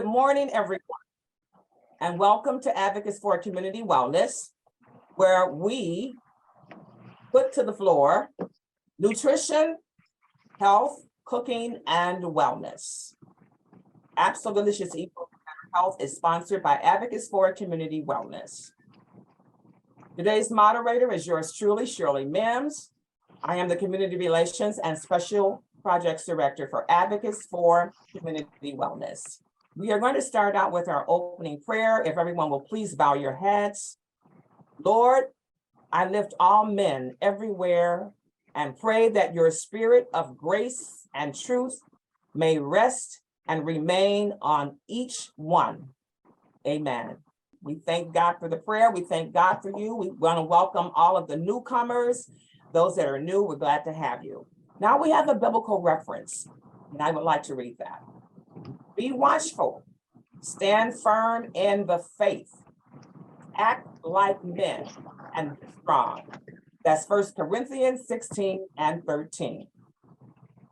Good morning, everyone, and welcome to Advocates for Community Wellness, where we put to the floor nutrition, health, cooking, and wellness. ABSOL Delicious Eat Well Health is sponsored by Advocates for Community Wellness. Today's moderator is yours truly, Shirley Mims. I am the Community Relations and Special Projects Director for Advocates for Community Wellness. We are going to start out with our opening prayer. If everyone will please bow your heads. Lord, I lift all men everywhere and pray that your spirit of grace and truth may rest and remain on each one. Amen. We thank God for the prayer. We thank God for you. We want to welcome all of the newcomers. Those that are new, we're glad to have you. Now we have a biblical reference, and I would like to read that. Be watchful, stand firm in the faith, act like men, and be strong. That's 1 Corinthians 16 and 13.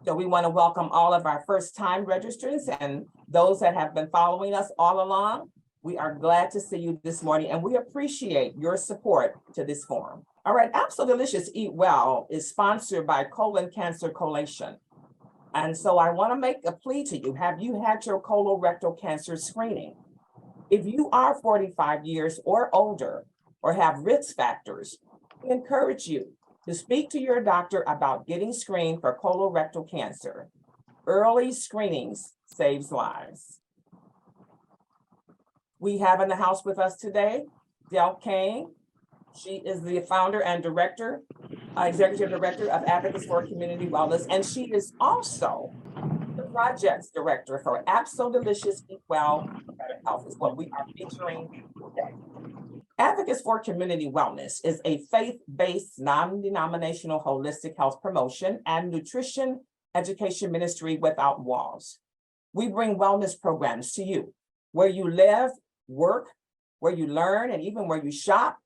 So we want to welcome all of our first-time registrants and those that have been following us all along. We are glad to see you this morning, and we appreciate your support to this forum. All right, ABSOL Delicious Eat Well is sponsored by Colon Cancer Coalition. And so I want to make a plea to you. Have you had your colorectal cancer screening? If you are 45 years or older or have risk factors, we encourage you to speak to your doctor about getting screened for colorectal cancer. Early screenings saves lives. We have in the house with us today, Del Kane. She is the founder and director, executive director of Advocates for Community Wellness, and she is also the projects director for ABSOL Delicious Eat Well Better Health, is what we are featuring today. Advocates for Community Wellness is a faith-based, non-denominational holistic health promotion and nutrition education ministry without walls. We bring wellness programs to you where you live, work, where you learn, and even where you shop.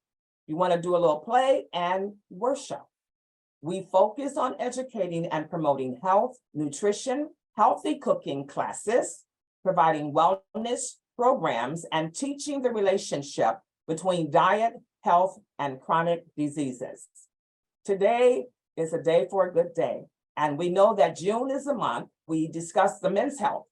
You want to do a little play and worship. We focus on educating and promoting health, nutrition, healthy cooking classes, providing wellness programs, and teaching the relationship between diet, health, and chronic diseases. Today is a day for a good day. And we know that June is a month. We discuss the men's health.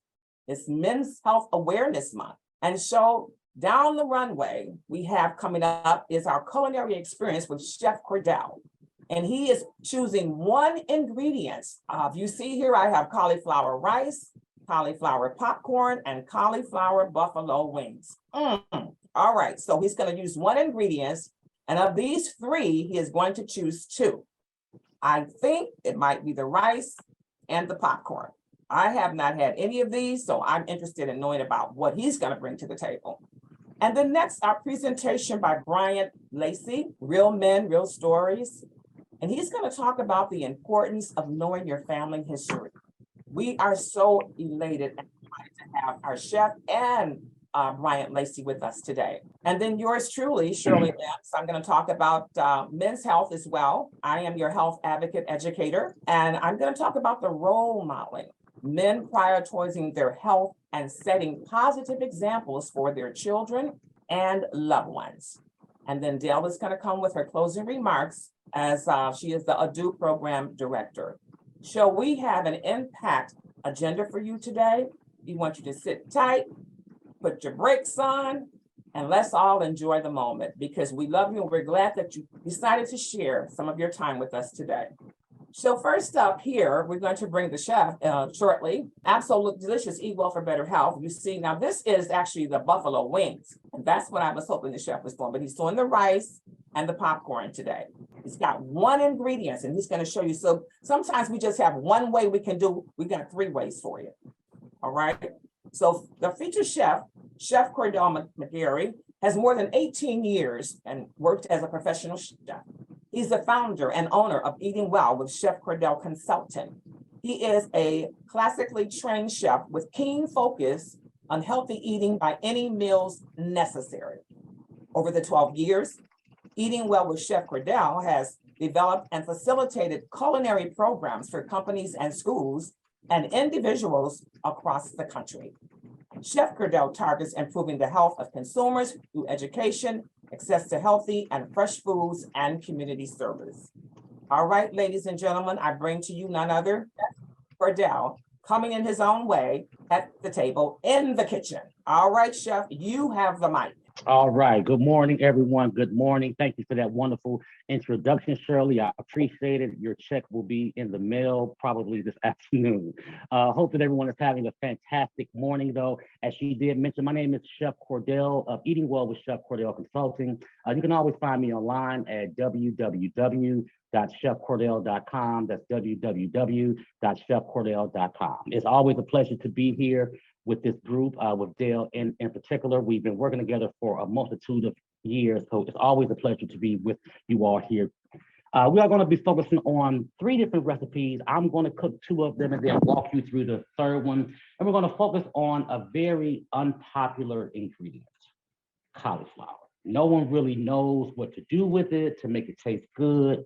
It's Men's Health Awareness Month. And so down the runway, we have coming up is our culinary experience with Chef Cordell. And he is choosing one ingredient. You see here, I have cauliflower rice, cauliflower popcorn, and cauliflower buffalo wings. All right, so he's going to use one ingredient. And of these three, he is going to choose two. I think it might be the rice and the popcorn. I have not had any of these, so I'm interested in knowing about what he's going to bring to the table. And then next, our presentation by Bryant, Lacey, Real Men, Real Stories. And he's going to talk about the importance of knowing your family history. We are so elated and excited to have our chef and Bryant Lacey with us today. And then yours truly, Shirley Mims. I'm going to talk about men's health as well. I am your health advocate educator, and I'm going to talk about the role modeling. Men prioritizing their health and setting positive examples for their children and loved ones. And then Dale is going to come with her closing remarks as she is the ADU program director. So we have an impact agenda for you today. We want you to sit tight, put your brakes on, and let's all enjoy the moment because we love you and we're glad that you decided to share some of your time with us today. So first up here, we're going to bring the chef shortly. ABSOL Delicious Eat Well for Better Health. You see, now this is actually the buffalo wings. And that's what I was hoping the chef was doing, but he's doing the rice and the popcorn today. He's got one ingredient and he's going to show you. So sometimes we just have one way we can do, we got three ways for you. All right. So the featured chef, Chef Cordell McGarry, has more than 18 years and worked as a professional chef. He's the founder and owner of Eating Well with Chef Cordell Consulting. He is a classically trained chef with keen focus on healthy eating by any meals necessary. Over the 12 years, Eating Well with Chef Cordell has developed and facilitated culinary programs for companies and schools and individuals across the country. Chef Cordell targets improving the health of consumers through education, access to healthy and fresh foods, and community service. All right, ladies and gentlemen, I bring to you none other than Cordell, coming in his own way at the table in the kitchen. All right, Chef, you have the mic. All right. Good morning, everyone. Good morning. Thank you for that wonderful introduction, Shirley. I appreciate it. Your check will be in the mail probably this afternoon. Hope that everyone is having a fantastic morning, though. As she did mention, my name is Chef Cordell of Eating Well with Chef Cordell Consulting. You can always find me online at www.chefcordell.com. That's www.chefcordell.com. It's always a pleasure to be here with this group, with Dale in particular. We've been working together for a multitude of years, so it's always a pleasure to be with you all here. We are going to be focusing on 3 different recipes. I'm going to cook 2 of them and then walk you through the 3rd one. And we're going to focus on a very unpopular ingredient, cauliflower. No one really knows what to do with it to make it taste good.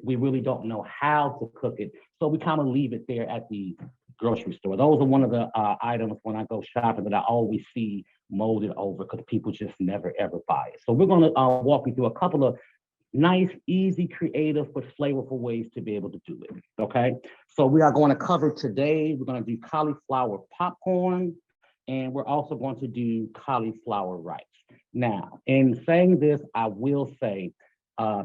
We really don't know how to cook it. So we kind of leave it there at the grocery store. Those are one of the items when I go shopping that I always see molded over because people just never ever buy it. So we're going to walk you through a couple of nice, easy, creative, but flavorful ways to be able to do it. Okay. So we are going to cover today, we're going to do cauliflower popcorn, and we're also going to do cauliflower rice. Now, in saying this, I will say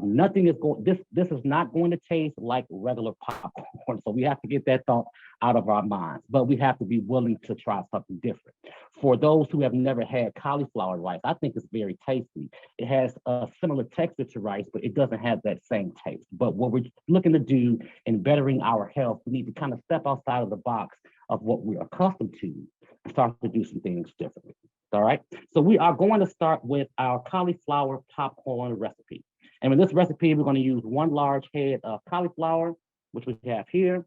nothing is going, this is not going to taste like regular popcorn. So we have to get that thought out of our minds, but we have to be willing to try something different. For those who have never had cauliflower rice, I think it's very tasty. It has a similar texture to rice, but it doesn't have that same taste. But what we're looking to do in bettering our health, we need to kind of step outside of the box of what we're accustomed to and start to do some things differently. All right. So we are going to start with our cauliflower popcorn recipe. And in this recipe, we're going to use 1 large head of cauliflower, which we have here.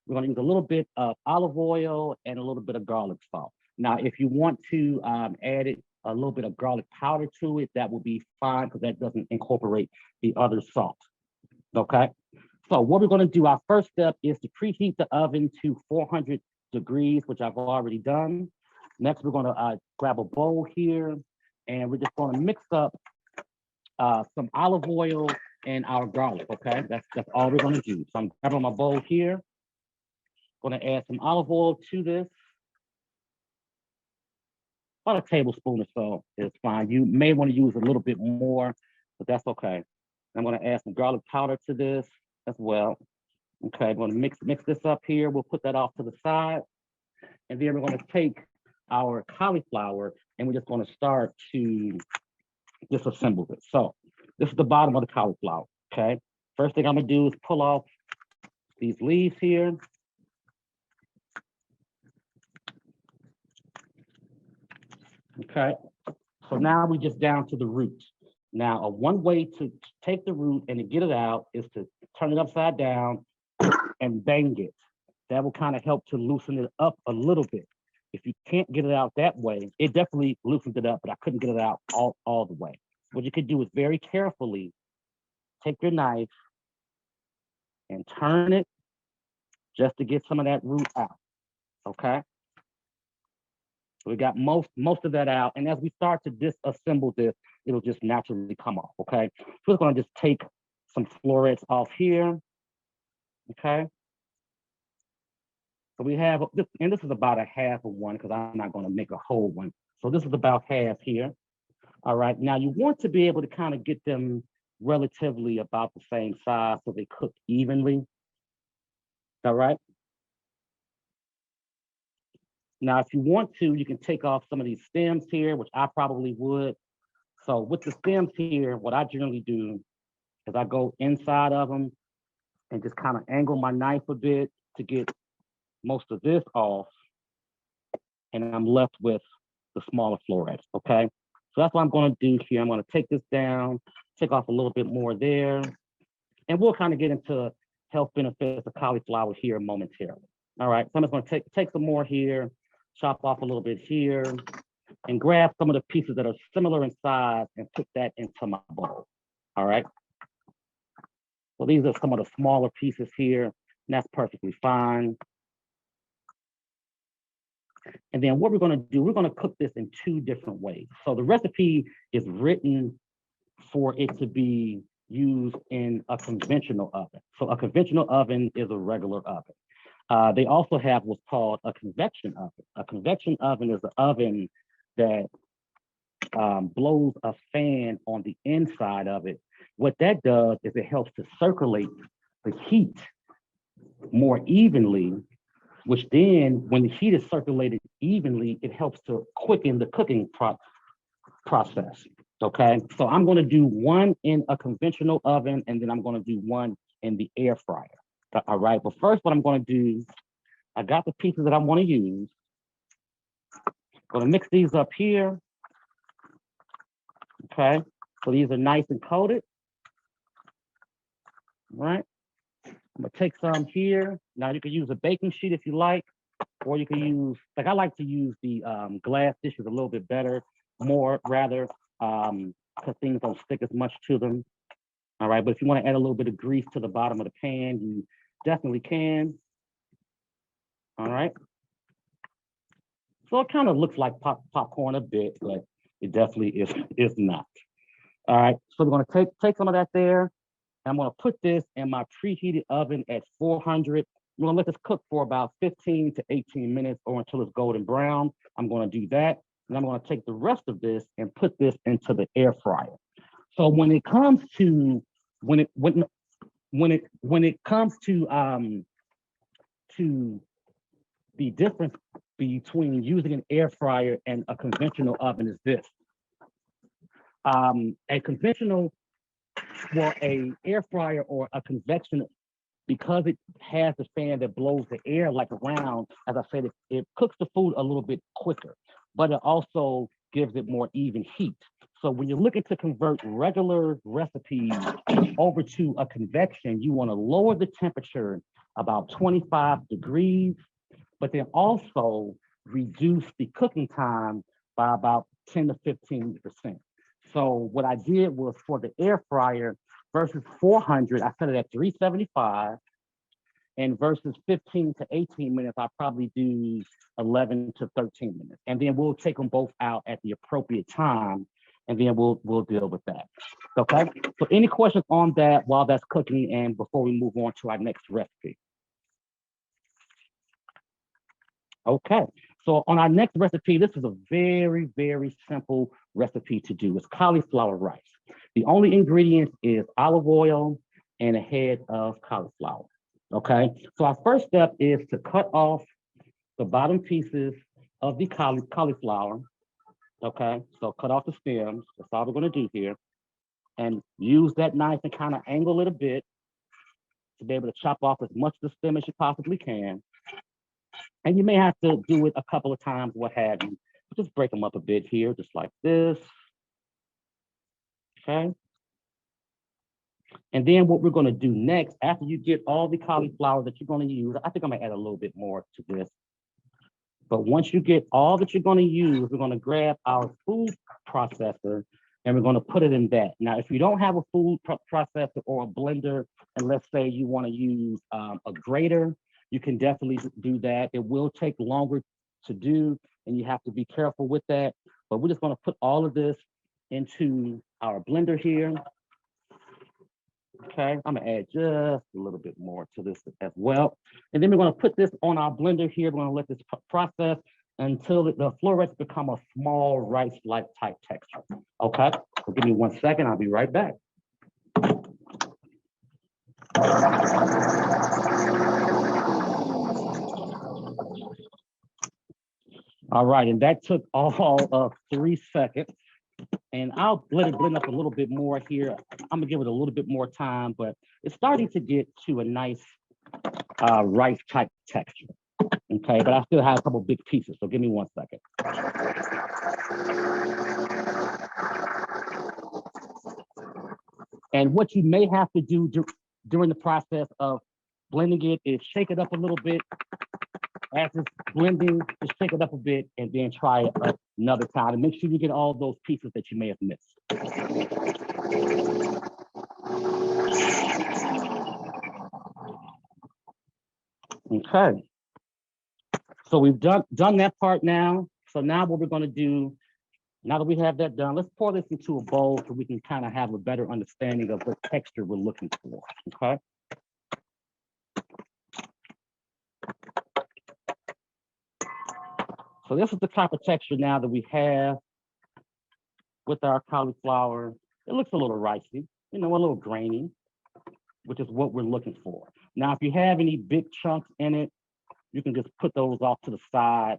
We're going to use a little bit of olive oil and a little bit of garlic salt. Now, if you want to add a little bit of garlic powder to it, that will be fine because that doesn't incorporate the other salt. Okay. So what we're going to do, our first step is to preheat the oven to 400 degrees, which I've already done. Next, we're going to grab a bowl here, and we're just going to mix up some olive oil and our garlic, okay? That's all we're gonna do. So I'm grabbing my bowl here. Gonna add some olive oil to this. About a tablespoon or so is fine. You may wanna use a little bit more, but that's okay. I'm gonna add some garlic powder to this as well. Okay, I'm gonna mix this up here. We'll put that off to the side. And then we're gonna take our cauliflower and we're just gonna start to disassemble it. So this is the bottom of the cauliflower, okay? First thing I'm gonna do is pull off these leaves here. Okay, so now we just down to the root. Now, one way to take the root and to get it out is to turn it upside down and bang it. That will kind of help to loosen it up a little bit. If you can't get it out that way, it definitely loosens it up, but I couldn't get it out all the way. What you could do is very carefully take your knife and turn it just to get some of that root out, okay? So we got most of that out, and as we start to disassemble this, it'll just naturally come off, okay? So we're gonna just take some florets off here, okay? So we have, and this is about a half of one because I'm not gonna make a whole one. So this is about half here. All right, now you want to be able to kind of get them relatively about the same size so they cook evenly. All right. Now, if you want to, you can take off some of these stems here, which I probably would. So with the stems here, what I generally do is I go inside of them and just kind of angle my knife a bit to get most of this off. And I'm left with the smaller florets, okay? So that's what I'm gonna do here. I'm gonna take this down, take off a little bit more there, and we'll kind of get into health benefits of cauliflower here momentarily. All right, so I'm just gonna take some more here, chop off a little bit here, and grab some of the pieces that are similar in size and put that into my bowl. All right. So these are some of the smaller pieces here, and that's perfectly fine. And then what we're gonna do, we're gonna cook this in 2 different ways. So the recipe is written for it to be used in a conventional oven. So a conventional oven is a regular oven. They also have what's called a convection oven. A convection oven is an oven that blows a fan on the inside of it. What that does is it helps to circulate the heat more evenly, which then when the heat is circulated evenly, it helps to quicken the cooking process. Okay, so I'm going to do one in a conventional oven, and then I'm going to do one in the air fryer. All right, but first what I'm going to do, I got the pieces that I want to use. I'm going to mix these up here. Okay, so these are nice and coated. All right, I'm going to take some here. Now you can use a baking sheet if you like, or you can use, like I like to use the glass dishes a little bit better, more rather, because things don't stick as much to them. All right, but if you want to add a little bit of grease to the bottom of the pan, you definitely can. All right. So it kind of looks like popcorn a bit, but it definitely is not. All right, so we're going to take some of that there. And I'm going to put this in my preheated oven at 400. I'm going to let this cook for about 15 to 18 minutes or until it's golden brown. I'm going to do that. And I'm going to take the rest of this and put this into the air fryer. So when it comes to the difference between using an air fryer and a conventional oven is this. A conventional, well, a air fryer or a convection, because it has the fan that blows the air like around, as I said, it cooks the food a little bit quicker, but it also gives it more even heat. So when you're looking to convert regular recipes over to a convection, you want to lower the temperature about 25 degrees, but then also reduce the cooking time by about 10 to 15%. So what I did was for the air fryer versus 400, I set it at 375. And versus 15 to 18 minutes, I'll probably do 11 to 13 minutes. And then we'll take them both out at the appropriate time, and then we'll deal with that. Okay, so any questions on that while that's cooking and before we move on to our next recipe? Okay, so on our next recipe, this is a very, very simple recipe to do. It's cauliflower rice. The only ingredient is olive oil and a head of cauliflower. Okay, so our first step is to cut off the bottom pieces of the cauliflower. Okay, so cut off the stems. That's all we're going to do here. And use that knife and kind of angle it a bit to be able to chop off as much of the stem as you possibly can. And you may have to do it a couple of times, what have you. Just break them up a bit here, just like this. Okay. And then what we're going to do next, after you get all the cauliflower that you're going to use, I think I'm going to add a little bit more to this. But once you get all that you're going to use, we're going to grab our food processor and we're going to put it in that. Now, if you don't have a food processor or a blender, and let's say you want to use a grater, you can definitely do that. It will take longer to do, and you have to be careful with that. But we're just going to put all of this into our blender here. Okay, I'm gonna add just a little bit more to this as well. And then we're gonna put this on our blender here. We're gonna let this process until the florets become a small rice-like type texture. Okay, so give me 1 second, I'll be right back. All right, and that took all of 3 seconds. And I'll let it blend up a little bit more here. I'm gonna give it a little bit more time, but it's starting to get to a nice rice type texture. Okay, but I still have a couple big pieces, so give me 1 second. And what you may have to do during the process of blending it is shake it up a little bit. As it's blending, just shake it up a bit and then try it another time. And make sure you get all those pieces that you may have missed. Okay. So we've done that part now. So now what we're gonna do, now that we have that done, let's pour this into a bowl so we can kind of have a better understanding of what texture we're looking for, okay? So this is the type of texture now that we have with our cauliflower. It looks a little ricey, a little grainy, which is what we're looking for. Now, if you have any big chunks in it, you can just put those off to the side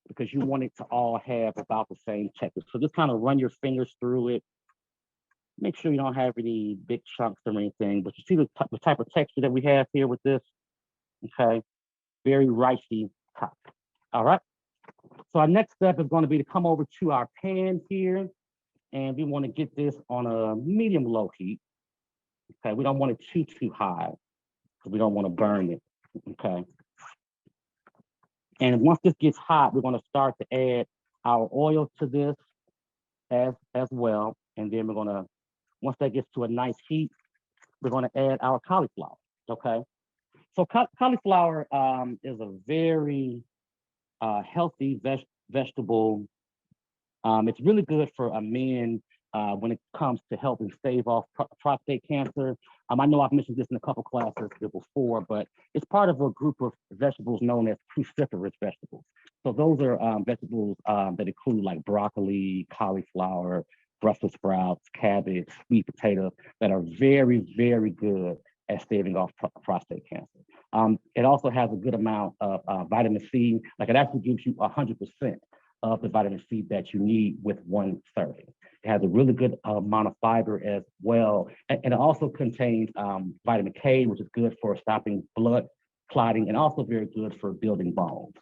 because you want it to all have about the same texture. So just kind of run your fingers through it. Make sure you don't have any big chunks or anything, but you see the type of texture that we have here with this, okay? Very ricey top, all right? So our next step is going to be to come over to our pan here, and we want to get this on a medium-low heat. Okay, we don't want it too high because we don't want to burn it. Okay. And once this gets hot, we're going to start to add our oil to this as well, and then we're going to, once that gets to a nice heat, we're going to add our cauliflower. Okay. So cauliflower is a very healthy vegetable. It's really good for men when it comes to helping stave off prostate cancer. I know I've mentioned this in a couple classes before, but it's part of a group of vegetables known as cruciferous vegetables. So those are vegetables that include like broccoli, cauliflower, Brussels sprouts, cabbage, sweet potato, that are very, very good at staving off prostate cancer. It also has a good amount of vitamin C. Like it actually gives you 100% of the vitamin C that you need with one serving. It has a really good amount of fiber as well. And it also contains vitamin K, which is good for stopping blood clotting and also very good for building bones.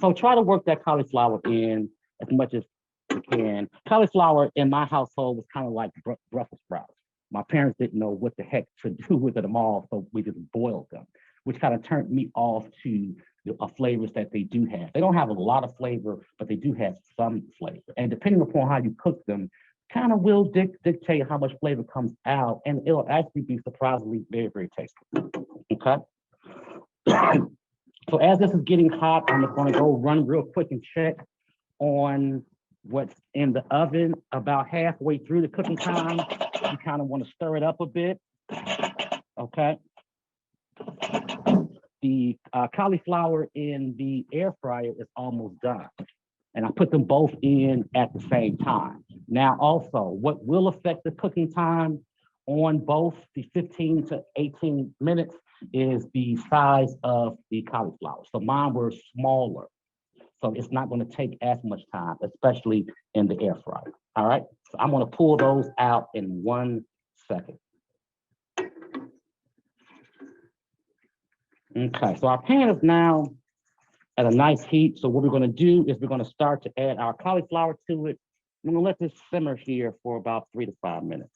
So try to work that cauliflower in as much as you can. Cauliflower in my household was kind of like Brussels sprouts. My parents didn't know what the heck to do with them all, so we just boiled them, which kind of turned me off to the flavors that they do have. They don't have a lot of flavor, but they do have some flavor. And depending upon how you cook them, kind of will dictate how much flavor comes out, and it'll actually be surprisingly very, very tasty. Okay. So as this is getting hot, I'm just going to go run real quick and check on what's in the oven. About halfway through the cooking time, you kind of want to stir it up a bit. Okay. The cauliflower in the air fryer is almost done. And I put them both in at the same time. Now also, what will affect the cooking time on both the 15 to 18 minutes is the size of the cauliflower. So mine were smaller. So it's not going to take as much time, especially in the air fryer. All right. So I'm going to pull those out in 1 second. Okay. So our pan is now at a nice heat. So what we're going to do is we're going to start to add our cauliflower to it. I'm going to let this simmer here for about 3 to 5 minutes.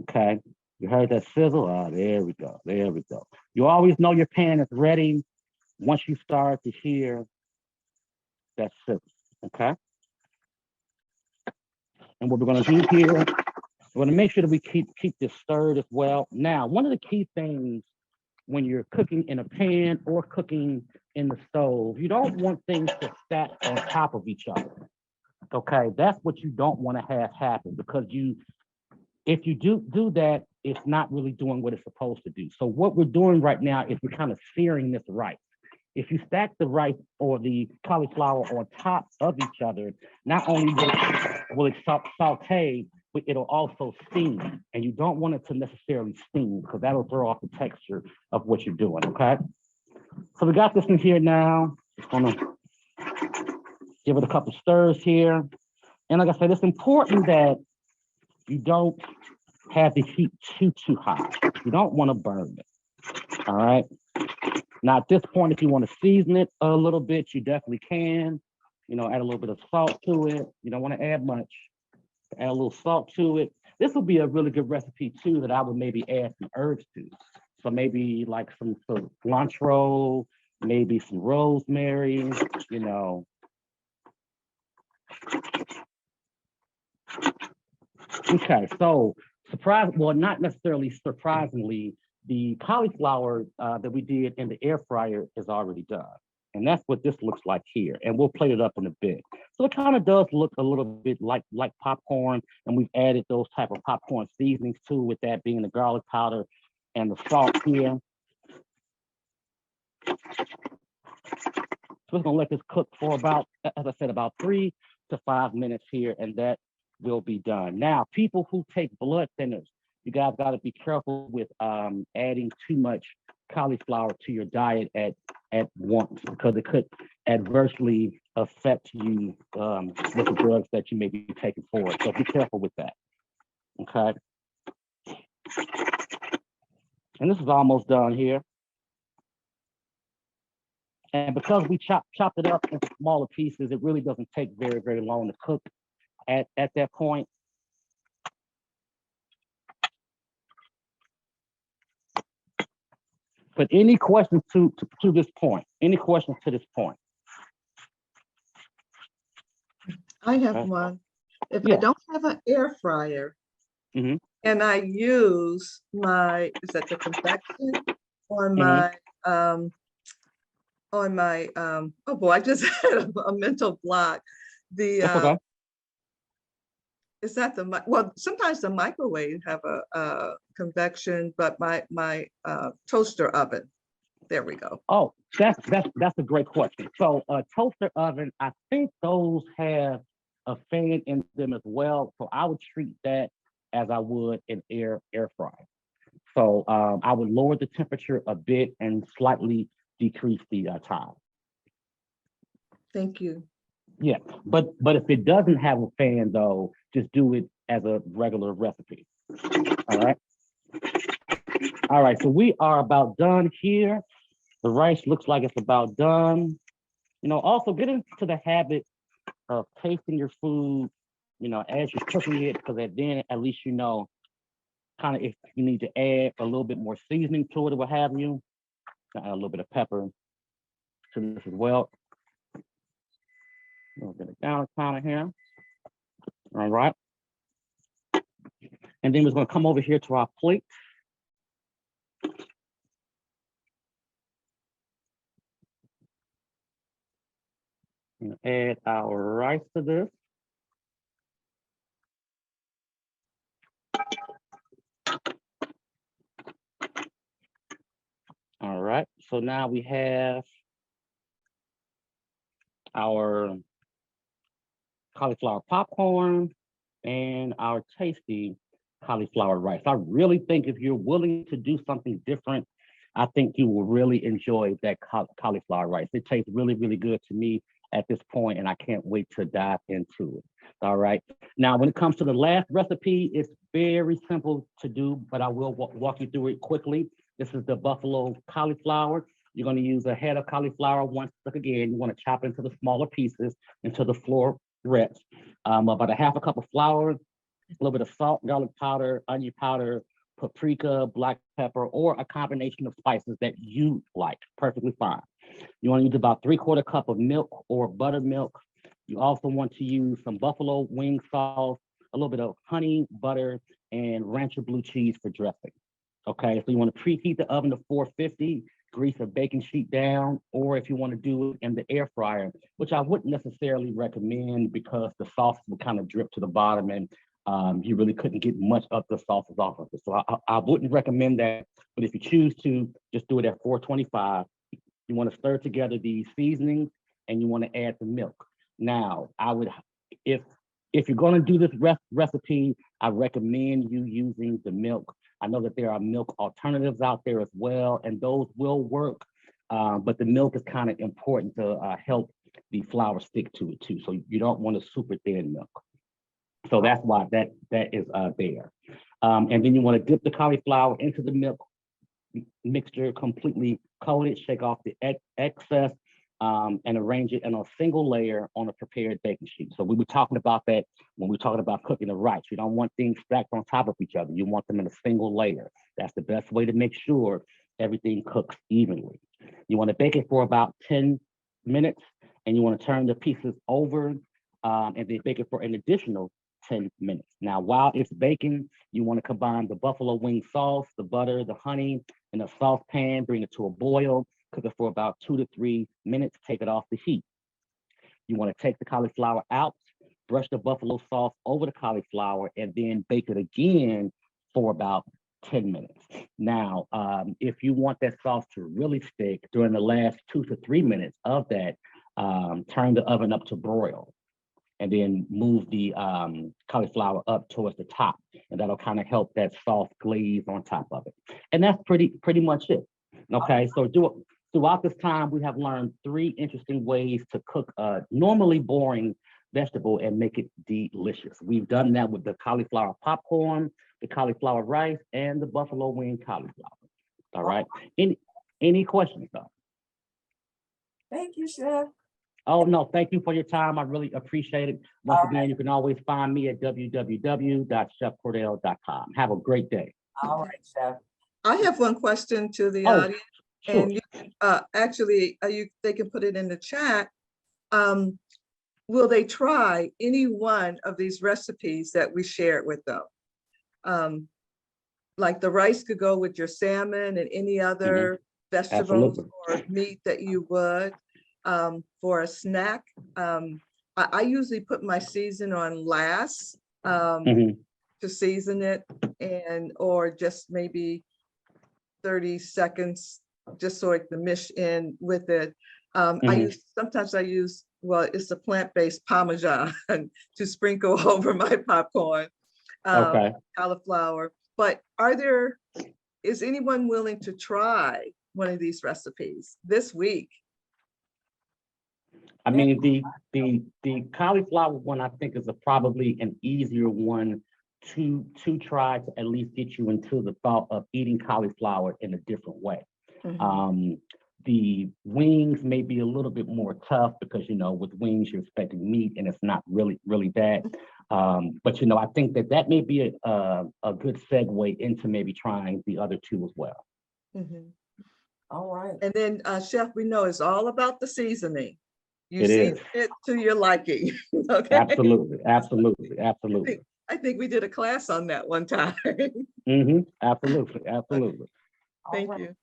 Okay. You heard that sizzle? Oh, there we go. There we go. You always know your pan is ready once you start to hear that sizzle. Okay. And what we're going to do here, we're going to make sure that we keep this stirred as well. Now, one of the key things when you're cooking in a pan or cooking in the stove, you don't want things to stack on top of each other. Okay, that's what you don't want to have happen, because if you do that, it's not really doing what it's supposed to do. So what we're doing right now is we're kind of searing this rice. If you stack the rice or the cauliflower on top of each other, not only will it saute, but it'll also steam. And you don't want it to necessarily steam because that'll throw off the texture of what you're doing, okay? So we got this in here now. Just gonna give it a couple stirs here. And like I said, it's important that you don't have the heat too high. You don't want to burn it, all right? Now, at this point, if you want to season it a little bit, you definitely can. Add a little bit of salt to it. You don't want to add much. Add a little salt to it. This would be a really good recipe, too, that I would maybe add some herbs to. So maybe like some cilantro, maybe some rosemary, Okay, so not necessarily surprisingly, the cauliflower that we did in the air fryer is already done. And that's what this looks like here. And we'll plate it up in a bit. So it kind of does look a little bit like popcorn. And we've added those type of popcorn seasonings too, with that being the garlic powder and the salt here. So we're gonna let this cook for about, as I said, about 3 to 5 minutes here, and that will be done. Now, people who take blood thinners, you guys got to be careful with adding too much cauliflower to your diet at once, because it could adversely affect you with the drugs that you may be taking forward. So be careful with that. Okay. And this is almost done here. And because we chopped it up into smaller pieces, it really doesn't take very, very long to cook at that point. But any questions to this point? Any questions to this point? I have one. If I Yeah. don't have an air fryer, Mhm. and I use my, is that the convection on Mhm. my oh boy, I just had a mental block. That's The okay. is that the well, sometimes the microwave have a convection, but my toaster oven. There we go. Oh, that's a great question. So a toaster oven, I think those have a fan in them as well. So I would treat that as I would an air fryer. So I would lower the temperature a bit and slightly decrease the time. Thank you. Yeah, but if it doesn't have a fan though, just do it as a regular recipe. All right. All right, so we are about done here. The rice looks like it's about done. You know, also get into the habit of tasting your food, you know, as you're cooking it, because then at least you know kind of if you need to add a little bit more seasoning to it or what have you. Add a little bit of pepper to this as well. A little bit of garlic powder here. All right. And then we're going to come over here to our plate. And add our rice to this. All right, so now we have our cauliflower popcorn and our tasty cauliflower rice. I really think if you're willing to do something different, I think you will really enjoy that cauliflower rice. It tastes really, really good to me at this point, and I can't wait to dive into it. All right. Now, when it comes to the last recipe, it's very simple to do, but I will walk you through it quickly. This is the buffalo cauliflower. You're going to use a head of cauliflower. Once again, you want to chop into the smaller pieces into the florets. About a half a cup of flour, a little bit of salt, garlic powder, onion powder, paprika, black pepper, or a combination of spices that you like. Perfectly fine. You want to use about 3/4 cup of milk or buttermilk. You also want to use some buffalo wing sauce, a little bit of honey, butter, and rancher blue cheese for dressing. Okay, so you want to preheat the oven to 450, grease a baking sheet down, or if you want to do it in the air fryer, which I wouldn't necessarily recommend because the sauce will kind of drip to the bottom and you really couldn't get much of the sauces off of it. So I wouldn't recommend that, but if you choose to, just do it at 425. You want to stir together these seasonings and you want to add the milk. Now, I would, if you're going to do this recipe, I recommend you using the milk. I know that there are milk alternatives out there as well, and those will work, but the milk is kind of important to help the flour stick to it too. So you don't want a super thin milk. So that's why that is there. And then you want to dip the cauliflower into the milk mixture, completely coat it, shake off the excess, and arrange it in a single layer on a prepared baking sheet. So we were talking about that when we were talking about cooking the rice. You don't want things stacked on top of each other. You want them in a single layer. That's the best way to make sure everything cooks evenly. You want to bake it for about 10 minutes, and you want to turn the pieces over, and then bake it for an additional 10 minutes. Now, while it's baking, you want to combine the buffalo wing sauce, the butter, the honey in a saucepan, bring it to a boil. cook it for about 2 to 3 minutes, take it off the heat. You want to take the cauliflower out, brush the buffalo sauce over the cauliflower, and then bake it again for about 10 minutes. Now, if you want that sauce to really stick during the last 2 to 3 minutes of that, turn the oven up to broil and then move the cauliflower up towards the top, and that'll kind of help that sauce glaze on top of it. And that's pretty much it. Okay, so throughout this time, we have learned 3 interesting ways to cook a normally boring vegetable and make it delicious. We've done that with the cauliflower popcorn, the cauliflower rice, and the buffalo wing cauliflower. All right. Any questions though? Thank you, Chef. Oh no, thank you for your time. I really appreciate it. Once again, you can always find me at www.chefcordell.com. Have a great day. All right, Chef. I have one question to the Oh, audience, sure. and they can put it in the chat. Will they try any one of these recipes that we shared with them? Like the rice could go with your salmon and any other vegetables or meat that you would. For a snack, I usually put my season on last to season it, or just maybe 30 seconds just so it can mish in with it. Sometimes I use, well, it's a plant-based Parmesan to sprinkle over my popcorn, cauliflower. But is anyone willing to try one of these recipes this week? I mean, the cauliflower one, I think, is probably an easier one to try to at least get you into the thought of eating cauliflower in a different way. The wings may be a little bit more tough because, with wings, you're expecting meat and it's not really that. But, I think that may be a good segue into maybe trying the other 2 as well. All right. And then, Chef, we know it's all about the seasoning. You It season is. it to your liking. Okay. Absolutely. I think we did a class on that one time. Absolutely. Thank you.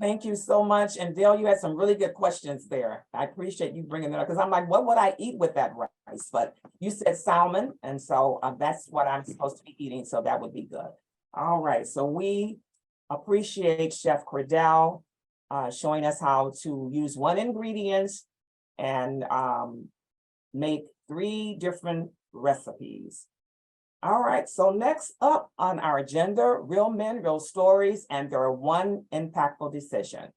Thank you so much. And Dale, you had some really good questions there. I appreciate you bringing that up because I'm like, what would I eat with that rice? But you said salmon, and so that's what I'm supposed to be eating, so that would be good. All right, so we appreciate Chef Cordell showing us how to use 1 ingredient and make 3 different recipes. All right, so next up on our agenda, real men, real stories, and their 1 impactful decision.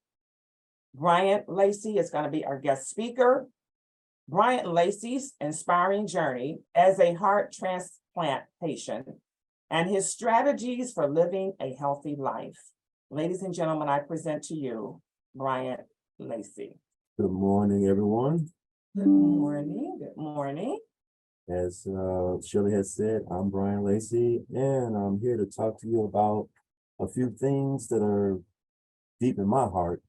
Bryant Lacey is going to be our guest speaker. Bryant Lacey's inspiring journey as a heart transplant patient and his strategies for living a healthy life. Ladies and gentlemen, I present to you Bryant Lacey. Good morning, everyone. Good morning. Good morning. As Shirley has said, I'm Bryant Lacey, and I'm here to talk to you about a few things that are deep in my heart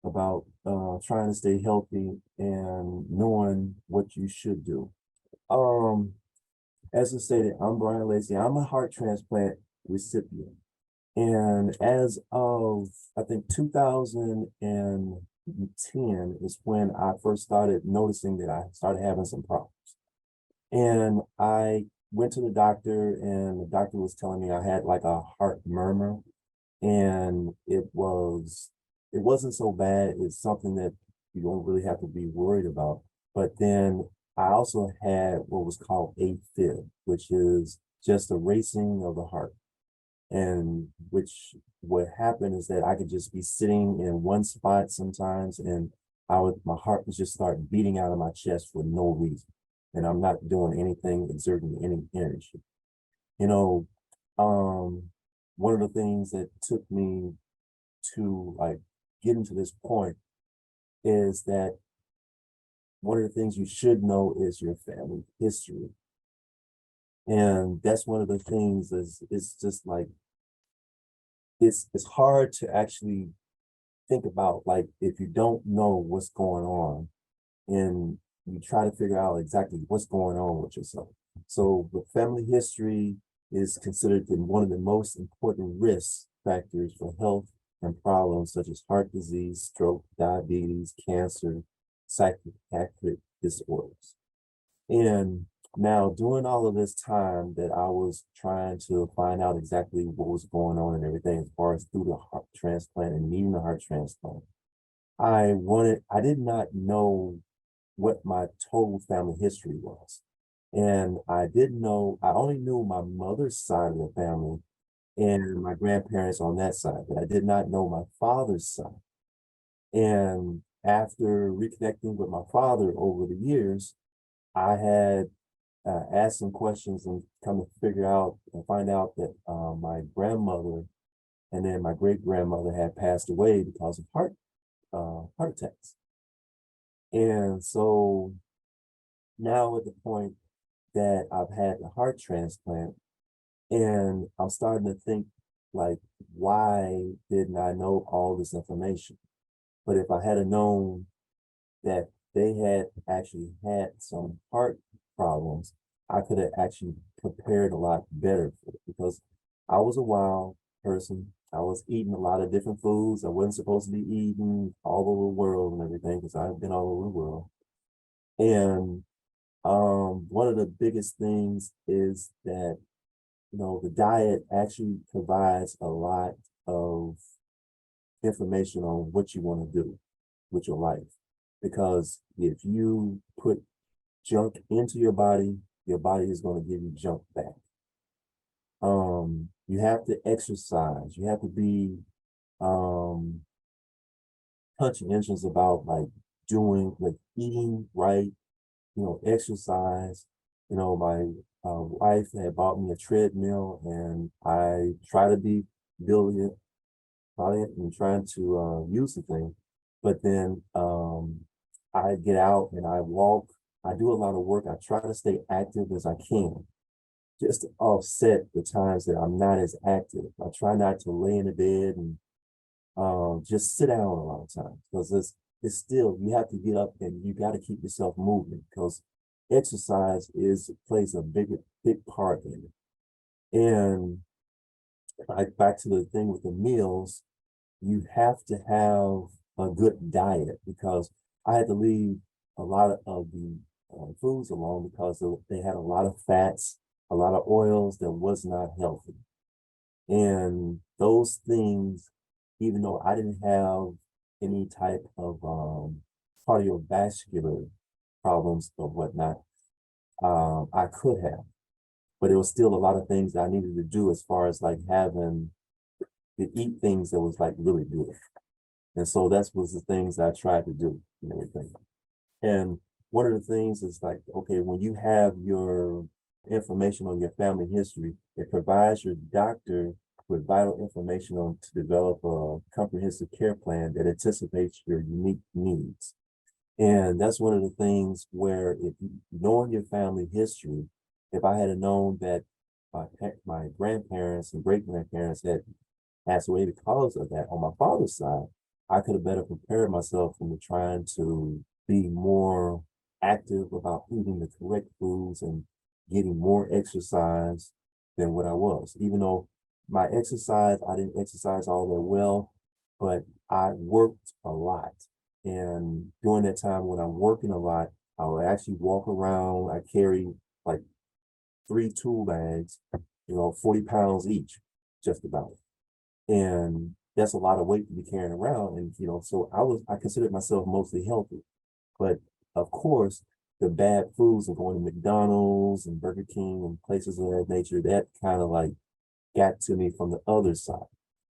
about trying to stay healthy and knowing what you should do. As I stated, I'm Bryant Lacey. I'm a heart transplant recipient. And as of, I think, 2010 is when I first started noticing that I started having some problems. And I went to the doctor, and the doctor was telling me I had like a heart murmur, and it wasn't so bad. It's something that you don't really have to be worried about. But then I also had what was called AFib, which is just a racing of the heart. And what happened is that I could just be sitting in one spot sometimes, and my heart would just start beating out of my chest for no reason. And I'm not doing anything, exerting any energy. One of the things that took me to getting to this point is that one of the things you should know is your family history. And that's one of the things it's just like, it's hard to actually think about, if you don't know what's going on and you try to figure out exactly what's going on with yourself. So the family history is considered one of the most important risk factors for health and problems such as heart disease, stroke, diabetes, cancer, psychiatric disorders. And now, during all of this time that I was trying to find out exactly what was going on and everything, as far as through the heart transplant and needing the heart transplant, I did not know what my total family history was. And I only knew my mother's side of the family and my grandparents on that side, but I did not know my father's side. And after reconnecting with my father over the years, I had asked some questions and come to figure out and find out that my grandmother and then my great grandmother had passed away because of heart attacks. And so now at the point that I've had the heart transplant, and I'm starting to think, like, why didn't I know all this information? But if I had known that they had actually had some heart problems, I could have actually prepared a lot better for it, because I was a wild person. I was eating a lot of different foods I wasn't supposed to be eating all over the world and everything, because I've been all over the world. And one of the biggest things is that, the diet actually provides a lot of information on what you want to do with your life. Because if you put junk into your body is going to give you junk back. You have to exercise. You have to be conscientious about eating right, exercise. My wife had bought me a treadmill, and I try to be brilliant and trying to use the thing. But then I get out and I walk. I do a lot of work. I try to stay active as I can, just to offset the times that I'm not as active. I try not to lay in the bed and just sit down a lot of times, because it's still, you have to get up and you got to keep yourself moving, because exercise plays a big part in it. And back to the thing with the meals, you have to have a good diet, because I had to leave a lot of the foods alone, because they had a lot of fats, a lot of oils that was not healthy. And those things, even though I didn't have any type of cardiovascular problems or whatnot, I could have, but it was still a lot of things that I needed to do, as far as like having to eat things that was like really good. And so was the things I tried to do and everything. And one of the things is like, okay, when you have your information on your family history, it provides your doctor with vital information to develop a comprehensive care plan that anticipates your unique needs. And that's one of the things where, if you knowing your family history, if I had known that my grandparents and great grandparents had passed away because of that on my father's side, I could have better prepared myself from trying to be more active about eating the correct foods and getting more exercise than what I was. Even though I didn't exercise all that well, but I worked a lot. And during that time when I'm working a lot, I would actually walk around. I carry like 3 tool bags, 40 pounds each, just about. And that's a lot of weight to be carrying around. And, so I considered myself mostly healthy. But of course, the bad foods of going to McDonald's and Burger King and places of that nature, that kind of like got to me from the other side.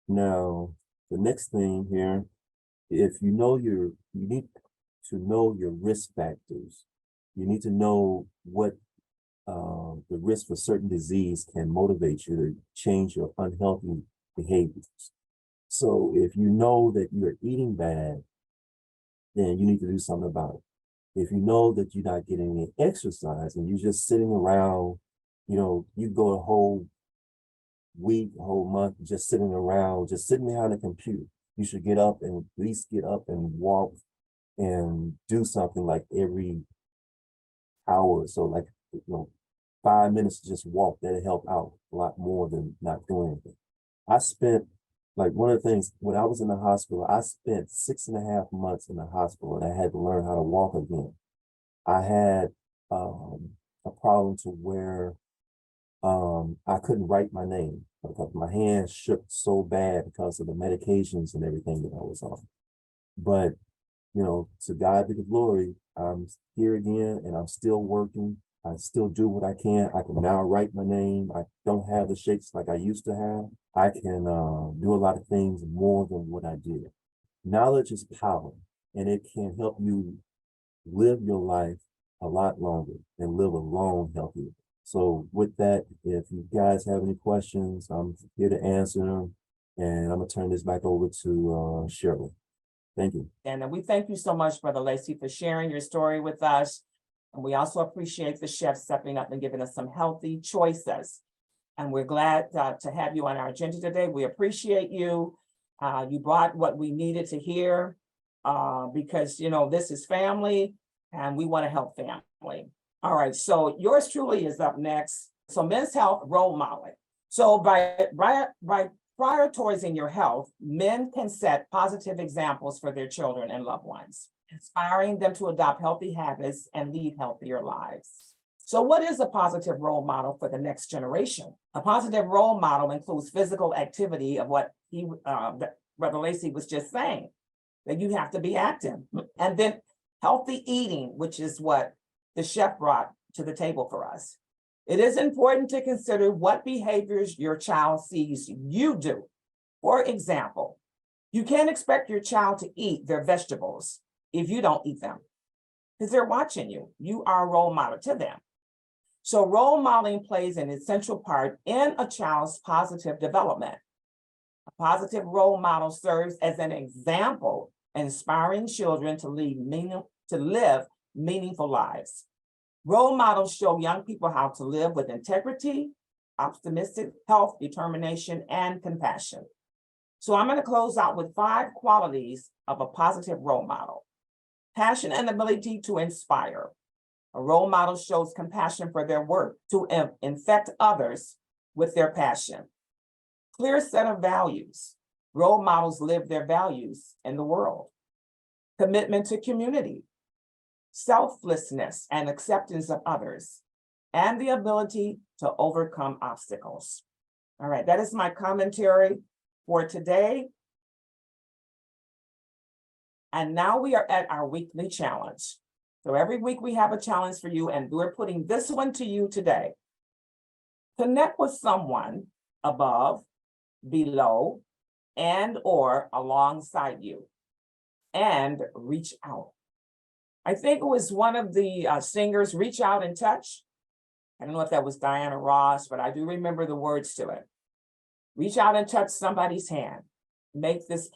Now, the next thing here, if you need to know your risk factors. You need to know what the risk for certain disease can motivate you to change your unhealthy behaviors. So if you know that you're eating bad, then you need to do something about it. If you know that you're not getting any exercise and you're just sitting around, you go a whole week, a whole month, just sitting around, just sitting behind a computer, you should get up and at least get up and walk and do something like every hour or so, like 5 minutes to just walk. That'll help out a lot more than not doing anything. I spent Like one of the things, when I was in the hospital, I spent 6.5 months in the hospital and I had to learn how to walk again. I had a problem to where I couldn't write my name because my hands shook so bad because of the medications and everything that I was on. But, you know, to God be the glory, I'm here again and I'm still working. I still do what I can. I can now write my name. I don't have the shakes like I used to have. I can do a lot of things more than what I did. Knowledge is power, and it can help you live your life a lot longer and live a long, healthy. So with that, if you guys have any questions, I'm here to answer them. And I'm gonna turn this back over to Shirley. Thank you. And we thank you so much, Brother Lacey, for sharing your story with us. And we also appreciate the chef stepping up and giving us some healthy choices. And we're glad to have you on our agenda today. We appreciate you. You brought what we needed to hear because, you know, this is family and we want to help family. All right, so yours truly is up next. So men's health role modeling. So by prioritizing your health, men can set positive examples for their children and loved ones, inspiring them to adopt healthy habits and lead healthier lives. So what is a positive role model for the next generation? A positive role model includes physical activity of what Brother Lacey was just saying, that you have to be active. And then healthy eating, which is what the chef brought to the table for us. It is important to consider what behaviors your child sees you do. For example, you can't expect your child to eat their vegetables if you don't eat them, because they're watching you. You are a role model to them. So role modeling plays an essential part in a child's positive development. A positive role model serves as an example, inspiring children to live meaningful lives. Role models show young people how to live with integrity, optimistic health, determination, and compassion. So I'm going to close out with 5 qualities of a positive role model. Passion and ability to inspire. A role model shows compassion for their work to infect others with their passion. Clear set of values. Role models live their values in the world. Commitment to community. Selflessness and acceptance of others, and the ability to overcome obstacles. All right, that is my commentary for today. And now we are at our weekly challenge. So every week we have a challenge for you, and we're putting this one to you today. Connect with someone above, below, and or alongside you, and reach out. I think it was one of the singers, Reach Out and Touch. I don't know if that was Diana Ross, but I do remember the words to it. Reach out and touch somebody's hand. Make this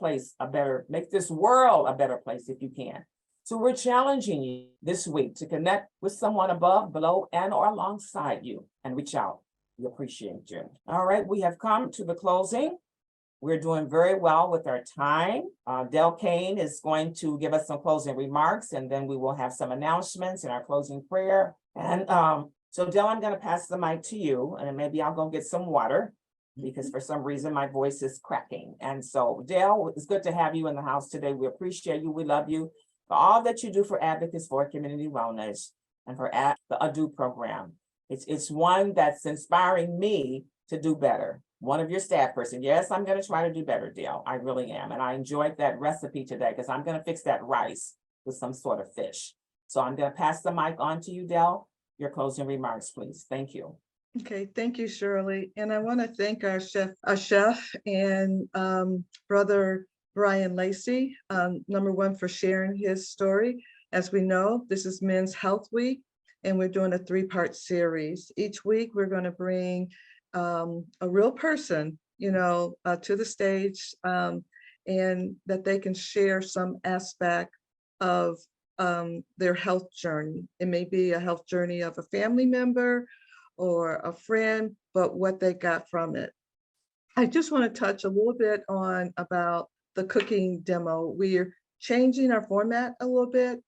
world a better place if you can. So we're challenging you this week to connect with someone above, below, and or alongside you and reach out. We appreciate you. All right, we have come to the closing. We're doing very well with our time. Del Kane is going to give us some closing remarks, and then we will have some announcements and our closing prayer. And so Del, I'm going to pass the mic to you, and maybe I'll go get some water because for some reason my voice is cracking. And so Del, it's good to have you in the house today. We appreciate you. We love you for all that you do for Advocates for Community Wellness and for the ADO program. It's one that's inspiring me to do better. One of your staff person. Yes, I'm going to try to do better, Dale. I really am. And I enjoyed that recipe today because I'm going to fix that rice with some sort of fish. So I'm going to pass the mic on to you, Dale. Your closing remarks, please. Thank you. Okay, thank you, Shirley. And I want to thank our chef and Brother Bryant Lacey, number one, for sharing his story. As we know, this is Men's Health Week, and we're doing a 3-part series. Each week, we're going to bring a real person, to the stage, and that they can share some aspect of their health journey. It may be a health journey of a family member or a friend, but what they got from it. I just want to touch a little bit on about the cooking demo. We're changing our format a little bit.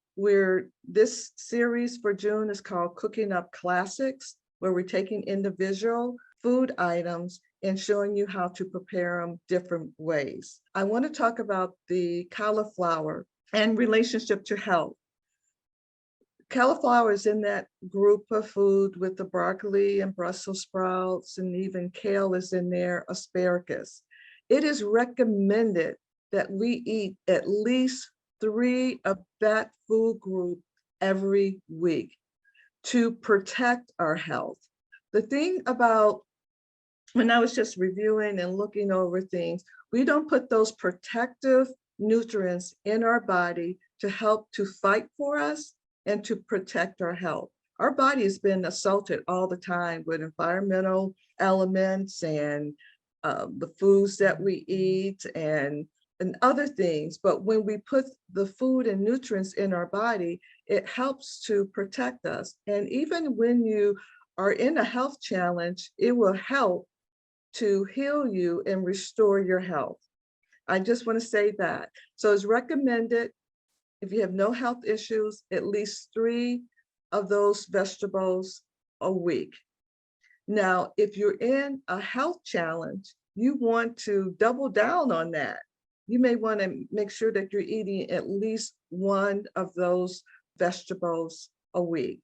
This series for June is called Cooking Up Classics, where we're taking individual food items and showing you how to prepare them different ways. I want to talk about the cauliflower and relationship to health. Cauliflower is in that group of food with the broccoli and Brussels sprouts, and even kale is in there, asparagus. It is recommended that we eat at least 3 of that food group every week to protect our health. The thing about, when I was just reviewing and looking over things, we don't put those protective nutrients in our body to help to fight for us and to protect our health. Our body has been assaulted all the time with environmental elements and the foods that we eat and other things. But when we put the food and nutrients in our body, it helps to protect us. And even when you are in a health challenge, it will help to heal you and restore your health. I just want to say that. So it's recommended, if you have no health issues, at least 3 of those vegetables a week. Now, if you're in a health challenge, you want to double down on that. You may want to make sure that you're eating at least 1 of those vegetables a week.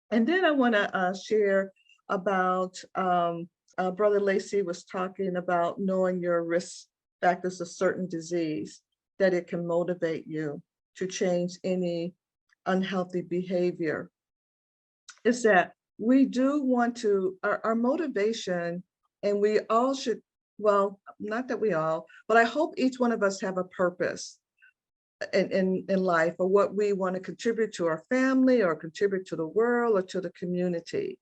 And then I want to share about, Brother Lacey was talking about knowing your risk factors of certain disease, that it can motivate you to change any unhealthy behavior. Is that we do want to, our motivation, and we all should, well, not that we all, but I hope each one of us have a purpose in life, or what we want to contribute to our family or contribute to the world or to the community.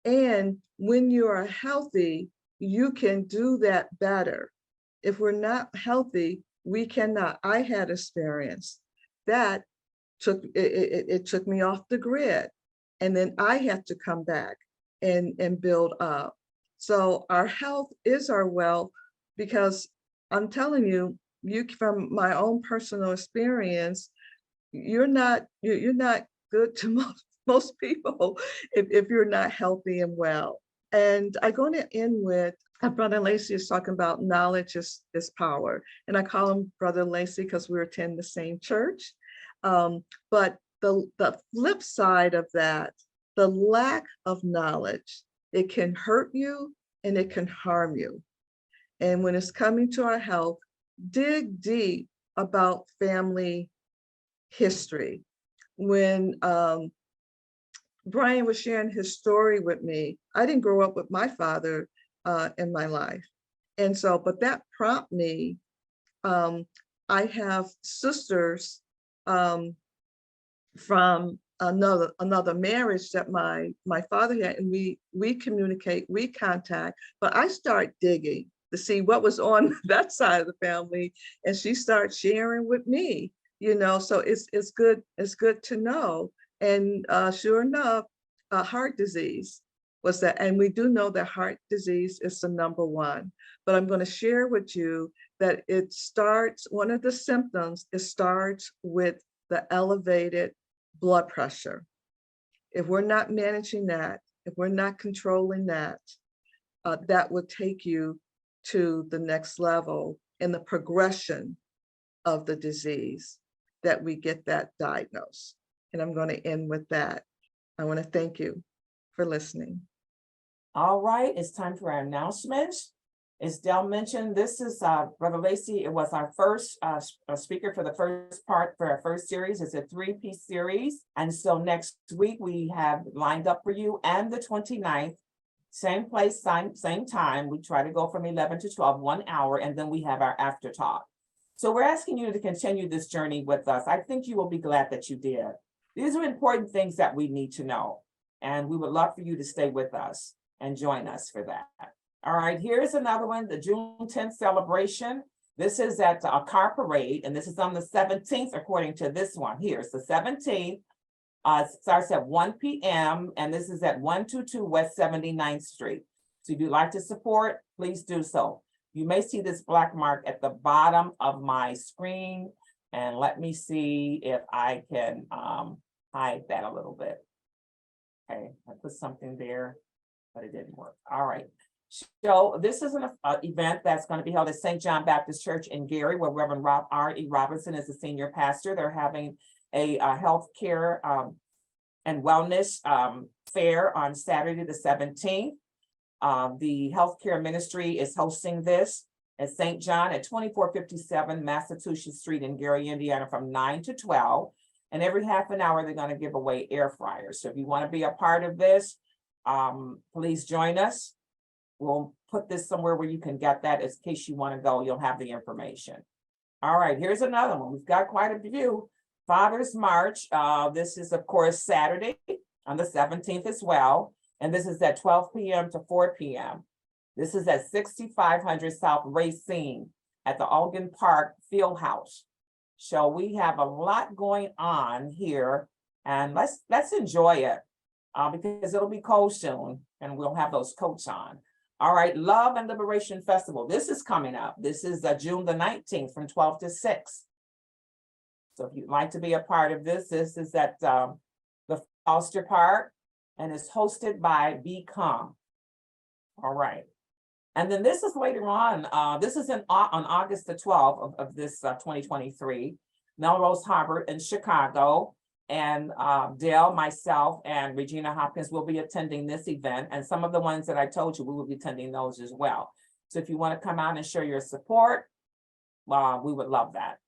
And when you are healthy, you can do that better. If we're not healthy, we cannot. I had experience that it took me off the grid, and then I had to come back and build up. So our health is our wealth, because I'm telling you, from my own personal experience, you're not good to most people if you're not healthy and well. And I'm going to end with, Brother Lacey is talking about knowledge is power. And I call him Brother Lacey because we attend the same church. But the flip side of that, the lack of knowledge, it can hurt you and it can harm you. And when it's coming to our health, dig deep about family history. When Bryant was sharing his story with me, I didn't grow up with my father in my life. And so, but that prompted me. I have sisters from another marriage that my father had, and we communicate, we contact, but I start digging to see what was on that side of the family, and she starts sharing with me, so it's good to know. And sure enough, heart disease was that, and we do know that heart disease is the #1, but I'm going to share with you that it starts, one of the symptoms, it starts with the elevated blood pressure. If we're not managing that, if we're not controlling that, that would take you to the next level in the progression of the disease, that we get that diagnosed. And I'm going to end with that. I want to thank you for listening. All right, it's time for our announcements. As Del mentioned, this is Brother Lacey. It was our first speaker for the first part for our first series. It's a 3-piece series. And so next week we have lined up for you, and the 29th, same place, same time. We try to go from 11 to 12, 1 hour, and then we have our after talk. So we're asking you to continue this journey with us. I think you will be glad that you did. These are important things that we need to know, and we would love for you to stay with us and join us for that. All right, here's another one, the June 10th celebration. This is at a car parade, and this is on the 17th, according to this one here. It's the 17th. It starts at 1 p.m. and this is at 122 West 79th Street. So if you'd like to support, please do so. You may see this black mark at the bottom of my screen, and let me see if I can hide that a little bit. Okay, I put something there, but it didn't work. All right. So this is an event that's going to be held at St. John Baptist Church in Gary, where Reverend R.E. Robinson is the senior pastor. They're having a health care and wellness fair on Saturday, the 17th. The healthcare ministry is hosting this at St. John at 2457 Massachusetts Street in Gary, Indiana, from 9 to 12. And every half an hour, they're going to give away air fryers. So if you want to be a part of this, please join us. We'll put this somewhere where you can get that in case you want to go. You'll have the information. All right, here's another one. We've got quite a few. Father's March. This is, of course, Saturday on the 17th as well. And this is at 12 p.m. to 4 p.m. This is at 6500 South Racine at the Algan Park Field House. So we have a lot going on here, and let's enjoy it because it'll be cold soon and we'll have those coats on. All right, Love and Liberation Festival. This is coming up. This is June the 19th from 12 to 6. So if you'd like to be a part of this, this is at the Foster Park and it's hosted by Become. All right. And then this is later on. This is on August the 12th of this 2023. Melrose Harbor in Chicago. And Dale, myself, and Regina Hopkins will be attending this event. And some of the ones that I told you, we will be attending those as well. So if you want to come out and show your support, we would love that.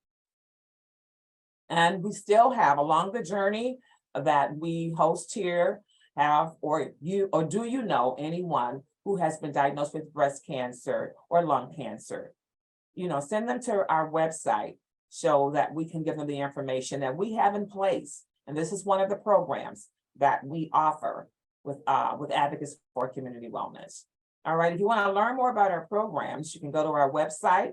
And we still have along the journey that we host here, do you know anyone who has been diagnosed with breast cancer or lung cancer? You know, send them to our website so that we can give them the information that we have in place. And this is one of the programs that we offer with Advocates for Community Wellness. All right, if you want to learn more about our programs, you can go to our website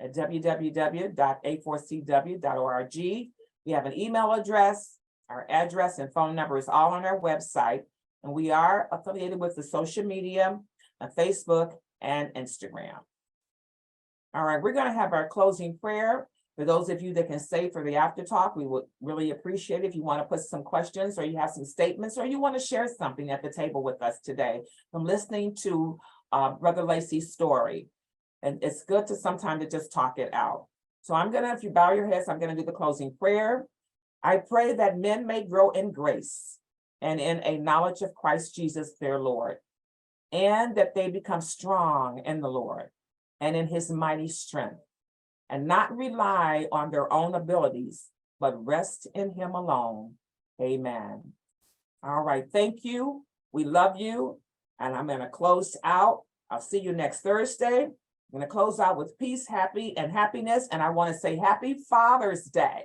at www.A4CW.org. We have an email address, our address and phone number is all on our website. And we are affiliated with the social media, Facebook and Instagram. All right, we're going to have our closing prayer. For those of you that can stay for the after talk, we would really appreciate it if you want to put some questions or you have some statements or you want to share something at the table with us today from listening to Brother Lacey's story. And it's good to sometimes to just talk it out. So I'm going to, if you bow your heads, I'm going to do the closing prayer. I pray that men may grow in grace and in a knowledge of Christ Jesus, their Lord, and that they become strong in the Lord and in his mighty strength, and not rely on their own abilities, but rest in him alone. Amen. All right, thank you. We love you. And I'm going to close out. I'll see you next Thursday. I'm going to close out with peace, happy, and happiness. And I want to say happy Father's Day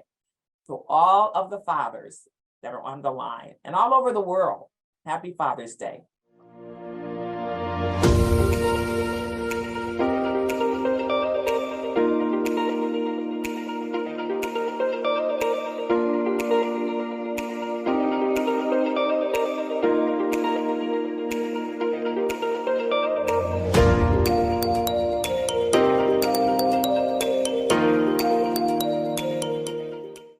to all of the fathers that are on the line and all over the world. Happy Father's Day.